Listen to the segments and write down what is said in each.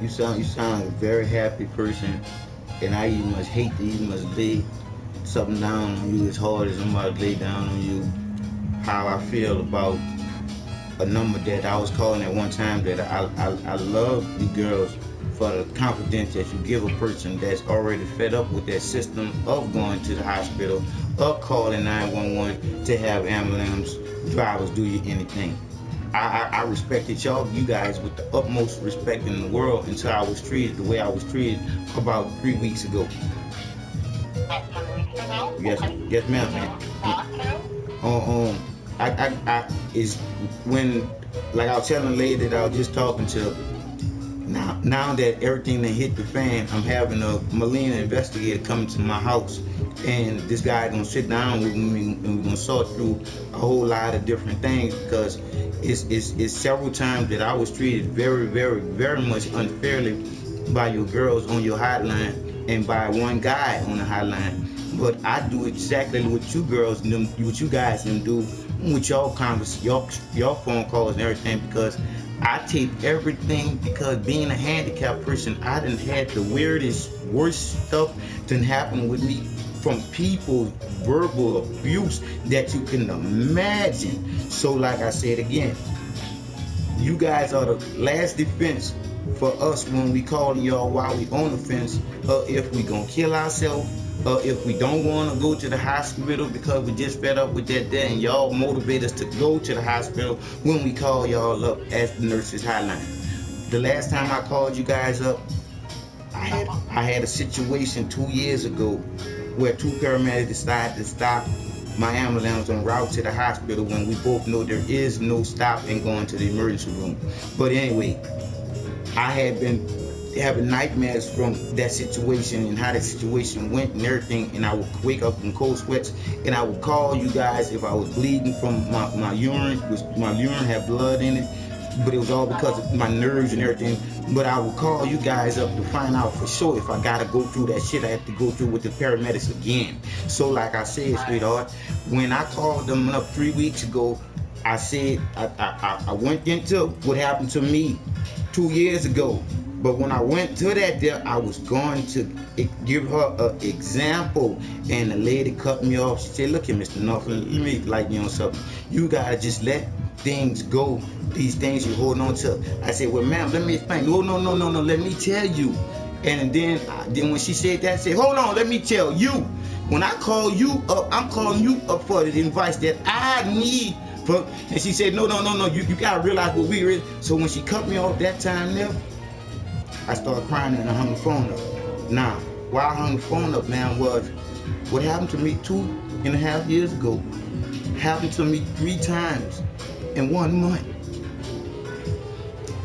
You sound a very happy person, and I even must hate to even must lay something down on you as hard as somebody lay down on you. How I feel about a number that I was calling at one time, that I love you girls for the confidence that you give a person that's already fed up with that system of going to the hospital, of calling 911 to have ambulance drivers do you anything. I respected you guys with the utmost respect in the world until I was treated the way I was treated about 3 weeks ago. Yes, yes, ma'am. Um, I is when, like I was telling the lady that I was just talking to. Now that everything that hit the fan, I'm having a Molina investigator come to my house, and this guy gonna sit down with me and we're gonna sort through a whole lot of different things, because it's several times that I was treated very, very, very much unfairly by your girls on your hotline and by one guy on the hotline. But I do exactly what you girls and what you guys them do with y'all phone calls and everything, because I tape everything, because being a handicapped person, I done had the weirdest, worst stuff done happen with me, from people's verbal abuse that you can imagine. So like I said again, you guys are the last defense for us when we calling y'all while we on the fence, if we gonna kill ourselves, if we don't want to go to the hospital because we just fed up with that there, and y'all motivate us to go to the hospital when we call y'all up as the nurses hotline. The last time I called you guys up, I had a situation 2 years ago where two paramedics decided to stop my ambulance en route to the hospital when we both know there is no stopping going to the emergency room. But anyway, I had been having nightmares from that situation and how that situation went and everything, and I would wake up in cold sweats, and I would call you guys if I was bleeding from my urine, which my urine had blood in it, but it was all because of my nerves and everything. But I would call you guys up to find out for sure if I gotta go through that shit I have to go through with the paramedics again. So like I said, sweetheart, when I called them up 3 weeks ago, I said I went into what happened to me 2 years ago. But when I went to that there, I was going to give her an example, and the lady cut me off. She said, "Look here, Mr. Norfolk, let me like you on something. You gotta just let things go. These things you're holding on to." I said, "Well, ma'am, let me explain." No, let me tell you. And then when she said that, I said, "Hold on, let me tell you. When I call you up, I'm calling you up for the advice that I need." And she said, no, you gotta realize what we are. So when she cut me off that time there, I started crying and I hung the phone up. Now, why I hung the phone up, man, was what happened to me 2.5 years ago. Happened to me 3 times in 1 month.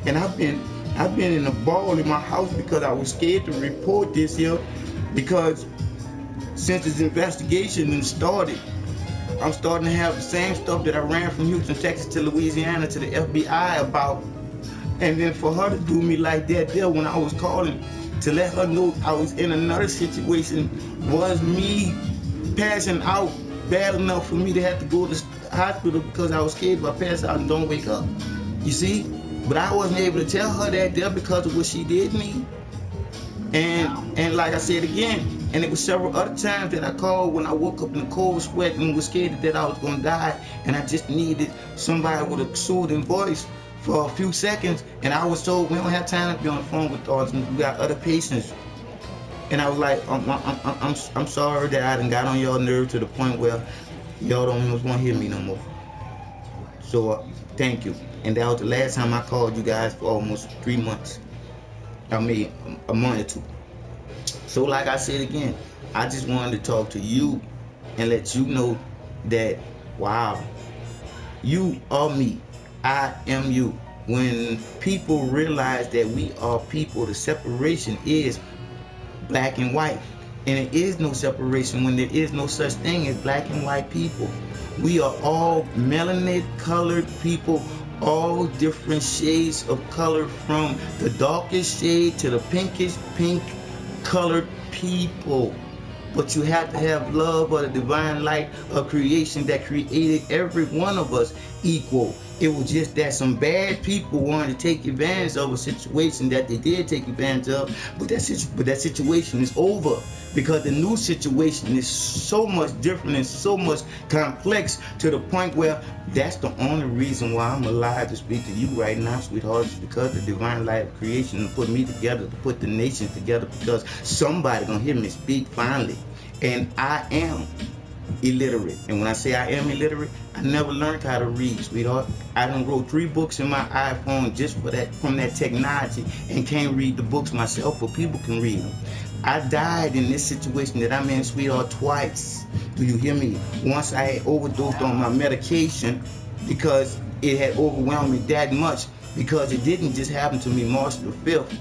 And I've been in a ball in my house because I was scared to report this here, because since this investigation started, I'm starting to have the same stuff that I ran from Houston, Texas to Louisiana to the FBI about. And then for her to do me like that there when I was calling to let her know I was in another situation was me passing out bad enough for me to have to go to the hospital because I was scared if I pass out and don't wake up. You see? But I wasn't able to tell her that there because of what she did to me. And like I said again, and it was several other times that I called when I woke up in a cold sweat and was scared that I was gonna die, and I just needed somebody with a soothing voice for a few seconds, and I was told we don't have time to be on the phone with us, we got other patients. And I was like, I'm sorry that I done got on y'all nerve to the point where y'all don't even want to hear me no more. So thank you. And that was the last time I called you guys for almost 3 months. I mean, a month or 2. So like I said again, I just wanted to talk to you and let you know that, wow, you are me. I am you. When people realize that we are people, the separation is black and white. And there is no separation when there is no such thing as black and white people. We are all melanated colored people, all different shades of color, from the darkest shade to the pinkish pink colored people. But you have to have love of the divine light of creation that created every one of us equal. It was just that some bad people wanted to take advantage of a situation that they did take advantage of, but that situation is over, because the new situation is so much different and so much complex, to the point where that's the only reason why I'm alive to speak to you right now, sweetheart, is because the divine light of creation put me together, to put the nations together, because somebody gonna hear me speak finally. And I am illiterate. And when I say I am illiterate, I never learned how to read, sweetheart. I done wrote 3 books in my iPhone just for that, from that technology, and can't read the books myself, but people can read them. I died in this situation that I'm in, sweetheart, twice. Do you hear me? Once I had overdosed on my medication because it had overwhelmed me that much, because it didn't just happen to me March the 5th,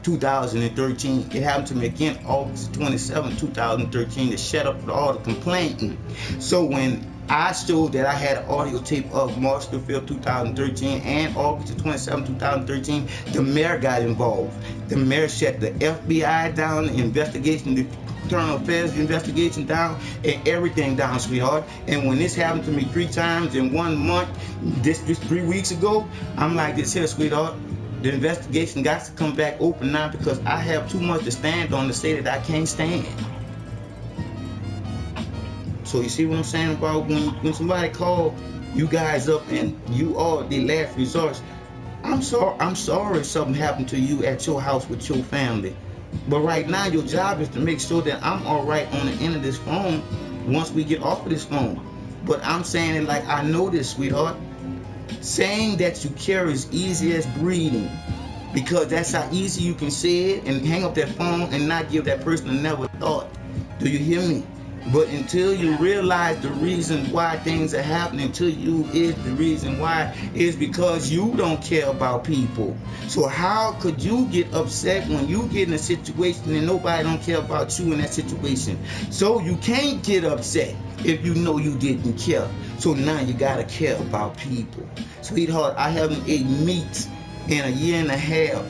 2013. It happened to me again August 27, 2013, to shut up all the complaining. So when I showed that I had an audio tape of March the 5th, 2013 and August the 27th, 2013, the mayor got involved. The mayor shut the FBI down, the investigation, the Internal Affairs investigation down, and everything down, sweetheart. And when this happened to me 3 times in 1 month, this 3 weeks ago, I'm like this here, sweetheart. The investigation got to come back open now, because I have too much to stand on to say that I can't stand. So you see what I'm saying about when somebody call you guys up and you are the last resort. I'm sorry if something happened to you at your house with your family. But right now your job is to make sure that I'm all right on the end of this phone once we get off of this phone. But I'm saying it like I know this, sweetheart. Saying that you care is easy as breathing, because that's how easy you can say it and hang up that phone and not give that person another thought. Do you hear me? But until you realize the reason why things are happening to you is the reason why is because you don't care about people. So how could you get upset when you get in a situation and nobody don't care about you in that situation? So you can't get upset if you know you didn't care. So now you gotta care about people. Sweetheart, I haven't eaten meat in a year and a half,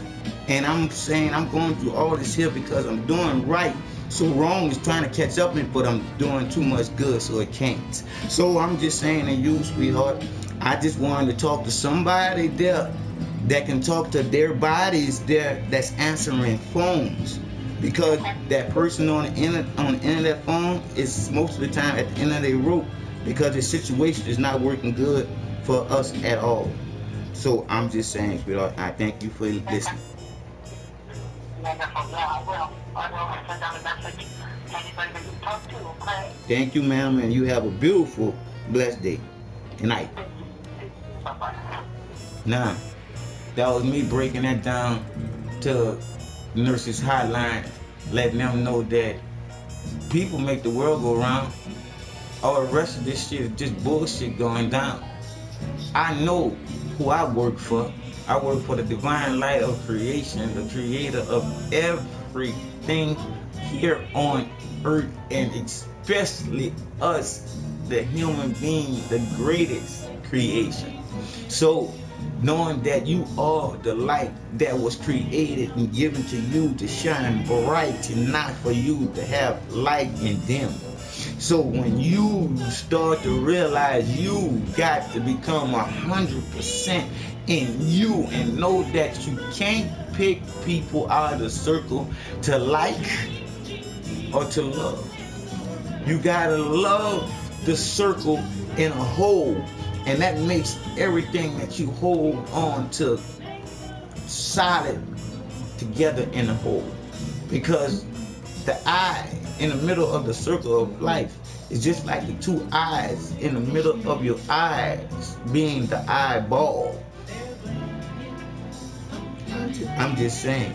and I'm saying I'm going through all this here because I'm doing right. So wrong is trying to catch up with me, but I'm doing too much good, so it can't. So I'm just saying to you, sweetheart, I just wanted to talk to somebody there that can talk to their bodies there that's answering phones. Because that person on the end of that phone is most of the time at the end of their rope, because the situation is not working good for us at all. So I'm just saying, sweetheart, I thank you for listening. Wonderful. Yeah, I will. I will send out a message to anybody that you talk to, okay? Thank you, ma'am, and you have a beautiful, blessed day. Good night. Bye-bye. Now, that was me breaking that down to the nurses' hotline, letting them know that people make the world go round. All the rest of this shit is just bullshit going down. I know who I work for. I work for the divine light of creation, the creator of everything here on earth, and especially us, the human being, the greatest creation. So knowing that you are the light that was created and given to you to shine bright, and not for you to have light in them. So when you start to realize you got to become 100% in you, and know that you can't pick people out of the circle to like or to love. You gotta love the circle in a whole, and that makes everything that you hold on to solid together in a whole. Because the eye in the middle of the circle of life is just like the 2 eyes in the middle of your eyes being the eyeball. I'm just saying,